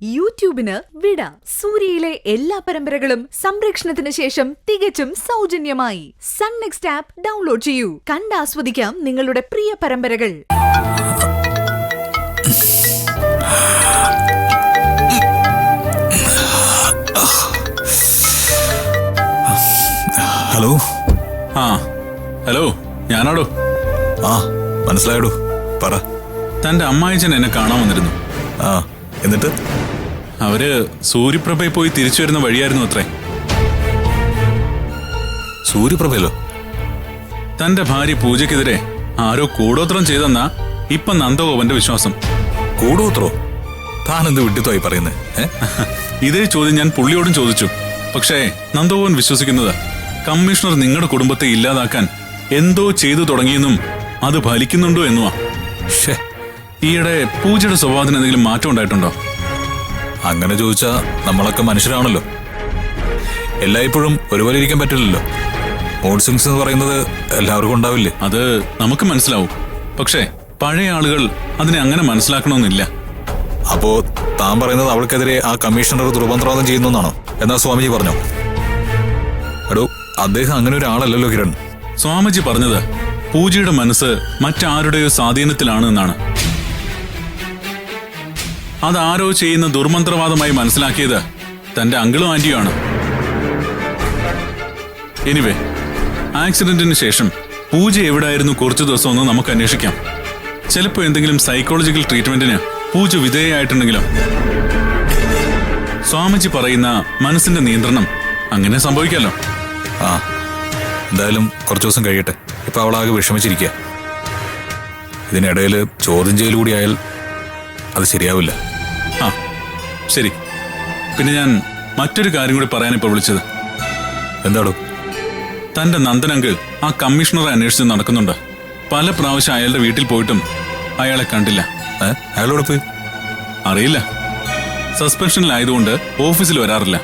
യൂട്യൂബിന് വിട. സൂര്യയിലെ എല്ലാ പരമ്പരകളും സംരക്ഷണത്തിന് ശേഷം തികച്ചും സൗജന്യമായി സൺ നെക്സ്റ്റ് ആപ്പ് ഡൗൺലോഡ് ചെയ്യൂ. കണ്ടാസ്വദിക്കാം നിങ്ങളുടെ പ്രിയ പരമ്പരകൾ. ഹലോ. ഹലോ, ഞാനാടോ. മനസ്സിലായടോ, പറ. തന്റെ അമ്മായിച്ചൻ എന്നെ കാണാൻ വന്നിരുന്നു. എന്നിട്ട് അവര് സൂര്യപ്രഭയിൽ പോയി തിരിച്ചു വരുന്ന വഴിയായിരുന്നു അത്രേ. സൂര്യപ്രഭയിലോ? തന്റെ ഭാര്യ പൂജയ്ക്കെതിരെ ആരോ കൂടോത്രം ചെയ്തെന്നാ ഇപ്പൊ നന്ദഗോപന്റെ വിശ്വാസം. കൂടോത്രോ? താൻ എന്ത് വിട്ടിത്തമായി പറയുന്നത്? ഇതേ ചോദ്യം ഞാൻ പുള്ളിയോടും ചോദിച്ചു. പക്ഷേ നന്ദഗോപൻ വിശ്വസിക്കുന്നത് കമ്മീഷണർ നിങ്ങളുടെ കുടുംബത്തെ ഇല്ലാതാക്കാൻ എന്തോ ചെയ്തു തുടങ്ങിയെന്നും അത് ഫലിക്കുന്നുണ്ടോ എന്നുവാ. ഈയിടെ പൂജയുടെ സ്വഭാവത്തിന് എന്തെങ്കിലും മാറ്റം ഉണ്ടായിട്ടുണ്ടോ? അങ്ങനെ ചോദിച്ചാ നമ്മളൊക്കെ മനുഷ്യരാണല്ലോ, എല്ലായ്പ്പോഴും ഒരുപോലെ ഇരിക്കാൻ പറ്റില്ലല്ലോ. മൂഡ് സ്വിങ്സ് എന്ന് പറയുന്നത് എല്ലാവർക്കും ഉണ്ടാവില്ലേ? അത് നമുക്ക് മനസ്സിലാവും. പക്ഷേ പഴയ ആളുകൾ അതിനെ അങ്ങനെ മനസ്സിലാക്കണമെന്നില്ല. അപ്പോ താൻ പറയുന്നത് അവൾക്കെതിരെ ആ കമ്മീഷണർ ദുർബന്ധവാദം ചെയ്യുന്നതാണോ എന്നാ സ്വാമിജി പറഞ്ഞോ? എടോ, അദ്ദേഹം അങ്ങനെ ഒരാളല്ലല്ലോ കിരൺ. സ്വാമിജി പറഞ്ഞത് പൂജയുടെ മനസ്സ് മറ്റാരുടെയോ സ്വാധീനത്തിലാണ് എന്നാണ്. അതാരോ ചെയ്യുന്ന ദുർമന്ത്രവാദമായി മനസ്സിലാക്കിയത് തന്റെ അങ്കിളും ആന്റിയുമാണ്. എനിവേ, ആക്സിഡന്റിന് ശേഷം പൂജ എവിടായിരുന്നു കുറച്ചു ദിവസം ഒന്ന് നമുക്ക് അന്വേഷിക്കാം. ചിലപ്പോൾ എന്തെങ്കിലും സൈക്കോളജിക്കൽ ട്രീറ്റ്മെന്റിന് പൂജ വിധേയമായിട്ടുണ്ടെങ്കിലോ. സ്വാമിജി പറയുന്ന മനസ്സിന്റെ നിയന്ത്രണം അങ്ങനെ സംഭവിക്കാലോ. എന്തായാലും കുറച്ചു ദിവസം കഴിയട്ടെ. ഇപ്പൊ അവളാകെ വിഷമിച്ചിരിക്കുക. ഇതിനിടയിൽ ചോദ്യം ചെയ്യൽ കൂടി ആയാൽ അത് ശരിയാവില്ല. ശരി. പിന്നെ ഞാൻ മറ്റൊരു കാര്യം കൂടി പറയാനിപ്പോ വിളിച്ചത്. എന്താടോ? തന്റെ നന്ദനങ്കിൾ ആ കമ്മീഷണറെ അന്വേഷിച്ച് നടക്കുന്നുണ്ട്. പല പ്രാവശ്യം അയാളുടെ വീട്ടിൽ പോയിട്ടും അയാളെ കണ്ടില്ല. അയാളോട് പോയി? അറിയില്ല. സസ്പെൻഷനിലായതുകൊണ്ട് ഓഫീസിൽ വരാറില്ല.